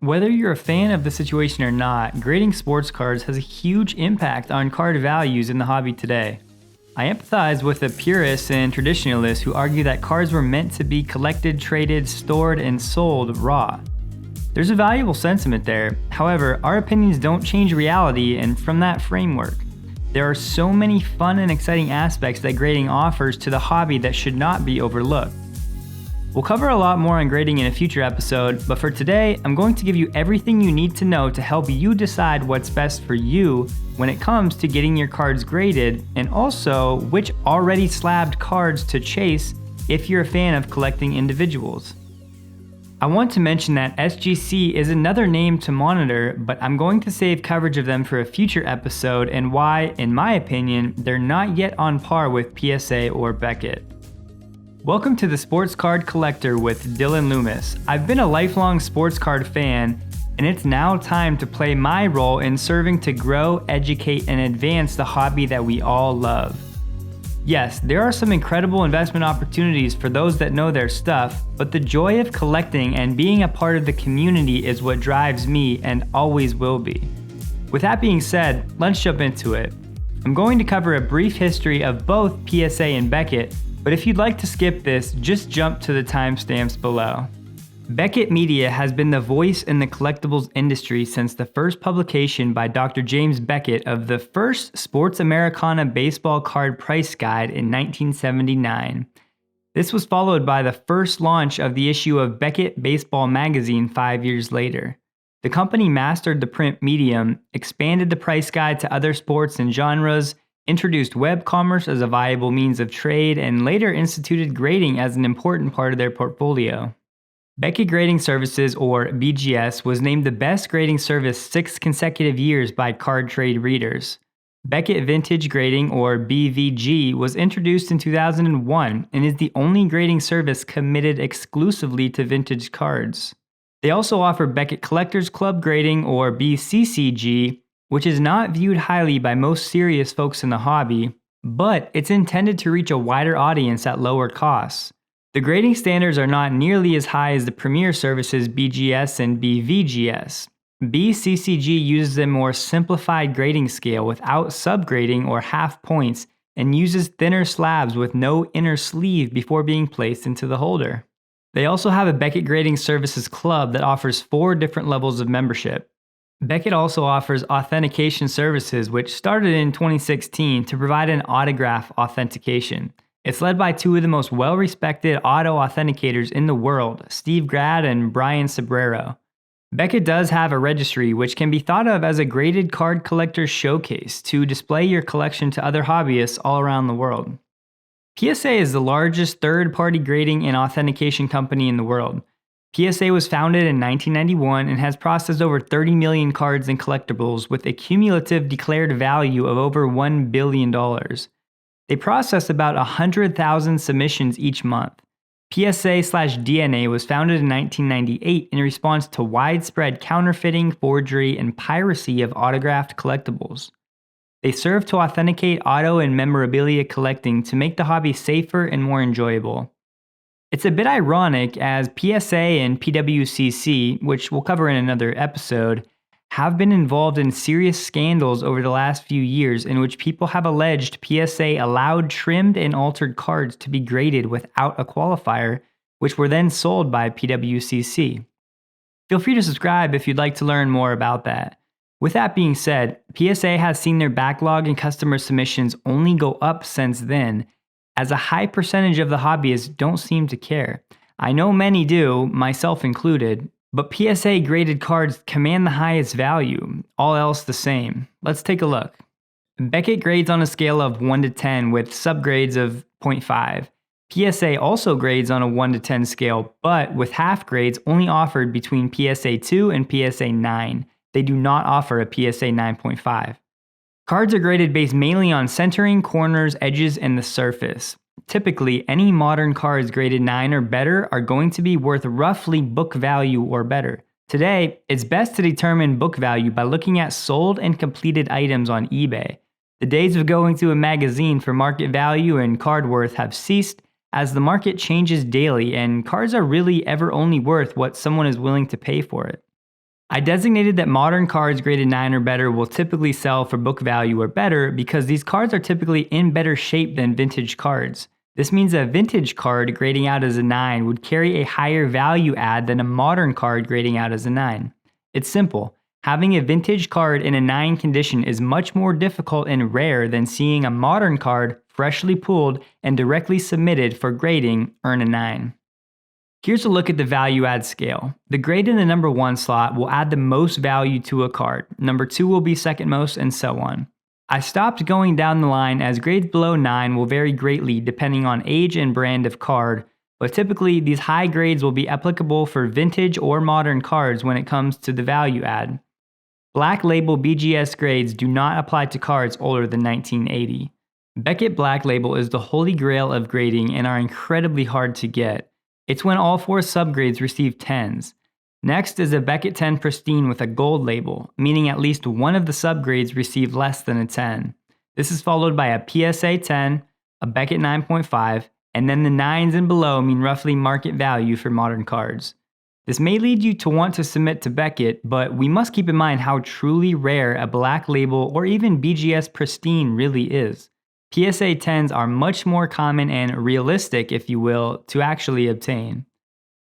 Whether you're a fan of the situation or not, grading sports cards has a huge impact on card values in the hobby today. I empathize with the purists and traditionalists who argue that cards were meant to be collected, traded, stored, and sold raw. There's a valuable sentiment there. However, our opinions don't change reality, and from that framework, there are so many fun and exciting aspects that grading offers to the hobby that should not be overlooked. We'll cover a lot more on grading in a future episode, but for today, I'm going to give you everything you need to know to help you decide what's best for you when it comes to getting your cards graded, and also which already slabbed cards to chase if you're a fan of collecting individuals. I want to mention that SGC is another name to monitor, but I'm going to save coverage of them for a future episode and why, in my opinion, they're not yet on par with PSA or Beckett. Welcome to the Sports Card Collector with Dylan Loomis. I've been a lifelong sports card fan, and it's now time to play my role in serving to grow, educate, and advance the hobby that we all love. Yes, there are some incredible investment opportunities for those that know their stuff, but the joy of collecting and being a part of the community is what drives me and always will be. With that being said, let's jump into it. I'm going to cover a brief history of both PSA and Beckett, but if you'd like to skip this, just jump to the timestamps below. Beckett Media has been the voice in the collectibles industry since the first publication by Dr. James Beckett of the first Sports Americana baseball card price guide in 1979. This was followed by the first launch of the issue of Beckett Baseball magazine 5 years later. The company mastered the print medium, expanded the price guide to other sports and genres, introduced web commerce as a viable means of trade, and later instituted grading as an important part of their portfolio. Beckett Grading Services, or BGS, was named the best grading service 6 consecutive years by card trade readers. Beckett Vintage Grading, or BVG, was introduced in 2001 and is the only grading service committed exclusively to vintage cards. They also offer Beckett Collectors Club Grading, or BCCG, which is not viewed highly by most serious folks in the hobby, but it's intended to reach a wider audience at lower costs. The grading standards are not nearly as high as the premier services BGS and BVGS. BCCG uses a more simplified grading scale without subgrading or half points and uses thinner slabs with no inner sleeve before being placed into the holder. They also have a Beckett Grading Services Club that offers 4 different levels of membership. Beckett also offers authentication services, which started in 2016 to provide an autograph authentication. It's led by 2 of the most well-respected auto authenticators in the world, Steve Grad and Brian Sobrero. Beckett does have a registry, which can be thought of as a graded card collector's showcase to display your collection to other hobbyists all around the world. PSA is the largest third-party grading and authentication company in the world. PSA was founded in 1991 and has processed over 30 million cards and collectibles with a cumulative declared value of over $1 billion. They process about 100,000 submissions each month. PSA/DNA was founded in 1998 in response to widespread counterfeiting, forgery, and piracy of autographed collectibles. They serve to authenticate auto and memorabilia collecting to make the hobby safer and more enjoyable. It's a bit ironic as PSA and PWCC, which we'll cover in another episode, have been involved in serious scandals over the last few years in which people have alleged PSA allowed trimmed and altered cards to be graded without a qualifier, which were then sold by PWCC. Feel free to subscribe if you'd like to learn more about that. With that being said, PSA has seen their backlog and customer submissions only go up since then, as a high percentage of the hobbyists don't seem to care. I know many do, myself included, but PSA graded cards command the highest value, all else the same. Let's take a look. Beckett grades on a scale of 1 to 10 with subgrades of 0.5. PSA also grades on a 1 to 10 scale, but with half grades only offered between PSA 2 and PSA 9. They do not offer a PSA 9.5. Cards are graded based mainly on centering, corners, edges, and the surface. Typically, any modern cards graded 9 or better are going to be worth roughly book value or better. Today, it's best to determine book value by looking at sold and completed items on eBay. The days of going to a magazine for market value and card worth have ceased, as the market changes daily and cards are really ever only worth what someone is willing to pay for it. I designated that modern cards graded 9 or better will typically sell for book value or better because these cards are typically in better shape than vintage cards. This means a vintage card grading out as a 9 would carry a higher value add than a modern card grading out as a 9. It's simple. Having a vintage card in a 9 condition is much more difficult and rare than seeing a modern card freshly pulled and directly submitted for grading earn a 9. Here's a look at the value add scale. The grade in the number 1 slot will add the most value to a card. Number 2 will be second most, and so on. I stopped going down the line as grades below 9 will vary greatly depending on age and brand of card, but typically these high grades will be applicable for vintage or modern cards when it comes to the value add. Black Label BGS grades do not apply to cards older than 1980. Beckett Black Label is the holy grail of grading and are incredibly hard to get. It's when all 4 subgrades receive 10s. Next is a Beckett 10 Pristine with a gold label, meaning at least one of the subgrades receive less than a 10. This is followed by a PSA 10, a Beckett 9.5, and then the 9s and below mean roughly market value for modern cards. This may lead you to want to submit to Beckett, but we must keep in mind how truly rare a Black Label or even BGS Pristine really is. PSA 10s are much more common and realistic, if you will, to actually obtain.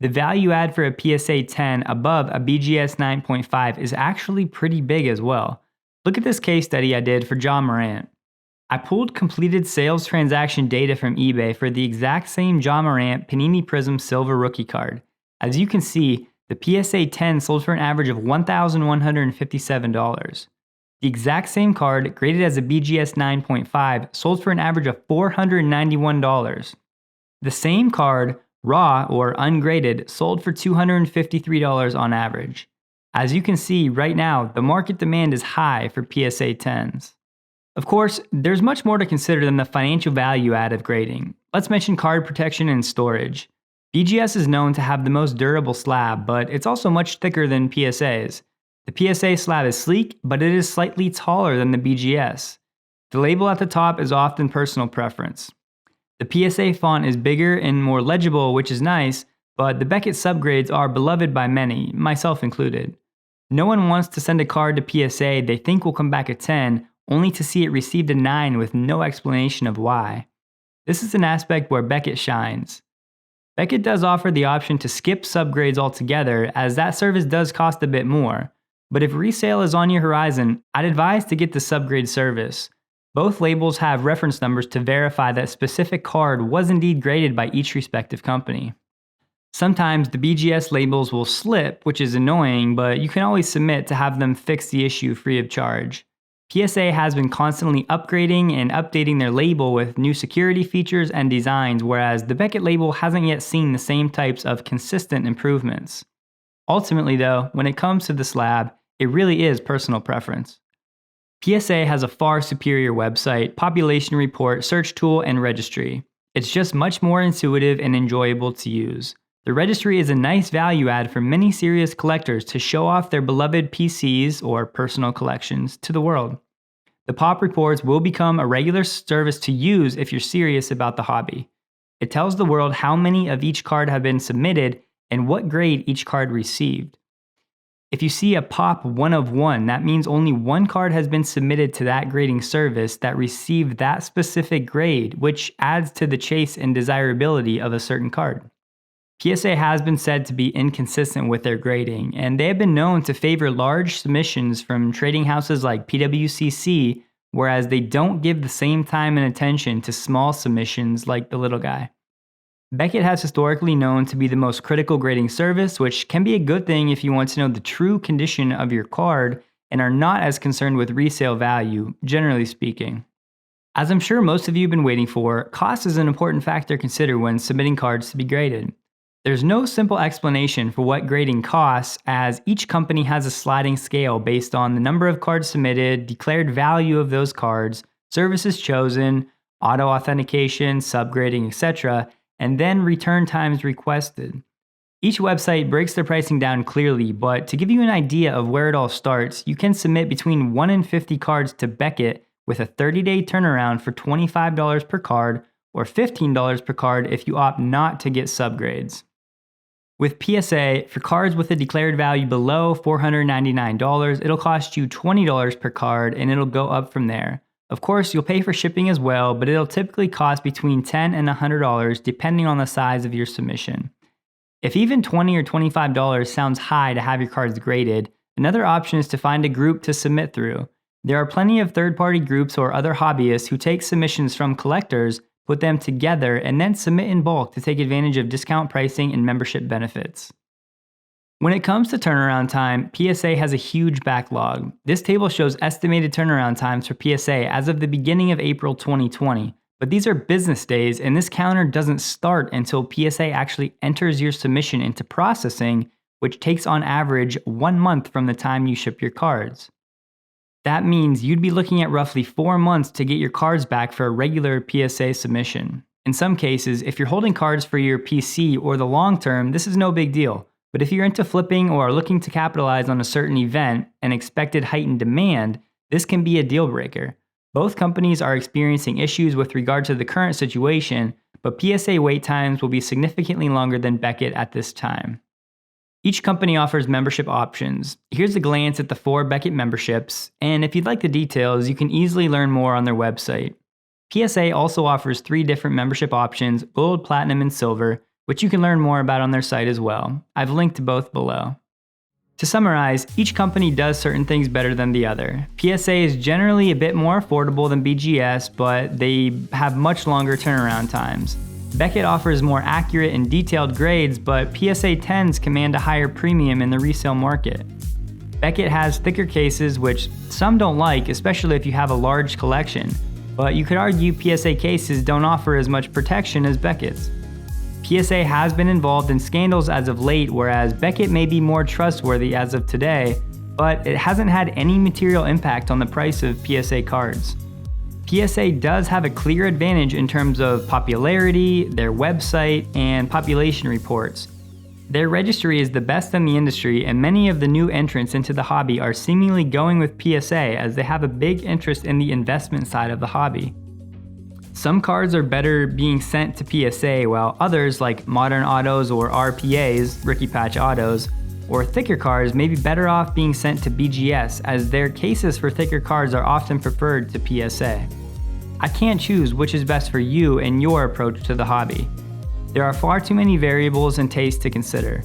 The value add for a PSA 10 above a BGS 9.5 is actually pretty big as well. Look at this case study I did for John Morant. I pulled completed sales transaction data from eBay for the exact same John Morant Panini Prism Silver Rookie card. As you can see, the PSA 10 sold for an average of $1,157. The exact same card, graded as a BGS 9.5, sold for an average of $491. The same card, raw or ungraded, sold for $253 on average. As you can see right now, the market demand is high for PSA 10s. Of course, there's much more to consider than the financial value add of grading. Let's mention card protection and storage. BGS is known to have the most durable slab, but it's also much thicker than PSA's. The PSA slab is sleek, but it is slightly taller than the BGS. The label at the top is often personal preference. The PSA font is bigger and more legible, which is nice, but the Beckett subgrades are beloved by many, myself included. No one wants to send a card to PSA they think will come back a 10, only to see it received a 9 with no explanation of why. This is an aspect where Beckett shines. Beckett does offer the option to skip subgrades altogether, as that service does cost a bit more. But if resale is on your horizon, I'd advise to get the subgrade service. Both labels have reference numbers to verify that a specific card was indeed graded by each respective company. Sometimes the BGS labels will slip, which is annoying, but you can always submit to have them fix the issue free of charge. PSA has been constantly upgrading and updating their label with new security features and designs, whereas the Beckett label hasn't yet seen the same types of consistent improvements. Ultimately though, when it comes to the slab, it really is personal preference. PSA has a far superior website, population report, search tool, and registry. It's just much more intuitive and enjoyable to use. The registry is a nice value add for many serious collectors to show off their beloved PCs or personal collections to the world. The pop reports will become a regular service to use if you're serious about the hobby. It tells the world how many of each card have been submitted and what grade each card received. If you see a pop 1 of 1, that means only one card has been submitted to that grading service that received that specific grade, which adds to the chase and desirability of a certain card. PSA has been said to be inconsistent with their grading, and they have been known to favor large submissions from trading houses like PWCC, whereas they don't give the same time and attention to small submissions like the little guy. Beckett has historically known to be the most critical grading service, which can be a good thing if you want to know the true condition of your card and are not as concerned with resale value, generally speaking. As I'm sure most of you have been waiting for, cost is an important factor to consider when submitting cards to be graded. There's no simple explanation for what grading costs, as each company has a sliding scale based on the number of cards submitted, declared value of those cards, services chosen, auto authentication, subgrading, etc., and then return times requested. Each website breaks their pricing down clearly, but to give you an idea of where it all starts, you can submit between 1 and 50 cards to Beckett with a 30-day turnaround for $25 per card or $15 per card if you opt not to get subgrades. With PSA, for cards with a declared value below $499, it'll cost you $20 per card and it'll go up from there. Of course, you'll pay for shipping as well, but it'll typically cost between $10 and $100 depending on the size of your submission. If even $20 or $25 sounds high to have your cards graded, another option is to find a group to submit through. There are plenty of third-party groups or other hobbyists who take submissions from collectors, put them together, and then submit in bulk to take advantage of discount pricing and membership benefits. When it comes to turnaround time, PSA has a huge backlog. This table shows estimated turnaround times for PSA as of the beginning of April 2020, but these are business days and this counter doesn't start until PSA actually enters your submission into processing, which takes on average 1 month from the time you ship your cards. That means you'd be looking at roughly 4 months to get your cards back for a regular PSA submission. In some cases, if you're holding cards for your PC or the long term, this is no big deal. But if you're into flipping or are looking to capitalize on a certain event and expected heightened demand, this can be a deal breaker. Both companies are experiencing issues with regard to the current situation, but PSA wait times will be significantly longer than Beckett at this time. Each company offers membership options. Here's a glance at the 4 Beckett memberships, and if you'd like the details, you can easily learn more on their website. PSA also offers 3 different membership options, Gold, Platinum, and Silver, which you can learn more about on their site as well. I've linked to both below. To summarize, each company does certain things better than the other. PSA is generally a bit more affordable than BGS, but they have much longer turnaround times. Beckett offers more accurate and detailed grades, but PSA 10s command a higher premium in the resale market. Beckett has thicker cases, which some don't like, especially if you have a large collection, but you could argue PSA cases don't offer as much protection as Beckett's. PSA has been involved in scandals as of late, whereas Beckett may be more trustworthy as of today, but it hasn't had any material impact on the price of PSA cards. PSA does have a clear advantage in terms of popularity, their website, and population reports. Their registry is the best in the industry, and many of the new entrants into the hobby are seemingly going with PSA as they have a big interest in the investment side of the hobby. Some cards are better being sent to PSA, while others, like modern autos or RPAs, Rookie Patch Autos, or thicker cards may be better off being sent to BGS, as their cases for thicker cards are often preferred to PSA. I can't choose which is best for you and your approach to the hobby. There are far too many variables and tastes to consider.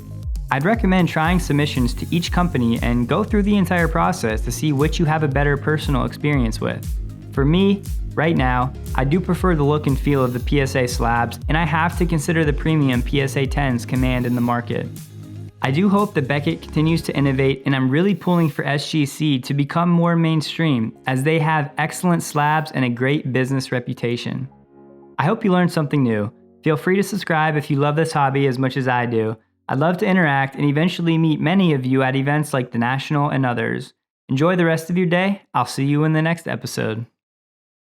I'd recommend trying submissions to each company and go through the entire process to see which you have a better personal experience with. For me, right now, I do prefer the look and feel of the PSA slabs, and I have to consider the premium PSA 10s command in the market. I do hope that Beckett continues to innovate, and I'm really pulling for SGC to become more mainstream, as they have excellent slabs and a great business reputation. I hope you learned something new. Feel free to subscribe if you love this hobby as much as I do. I'd love to interact and eventually meet many of you at events like the National and others. Enjoy the rest of your day. I'll see you in the next episode.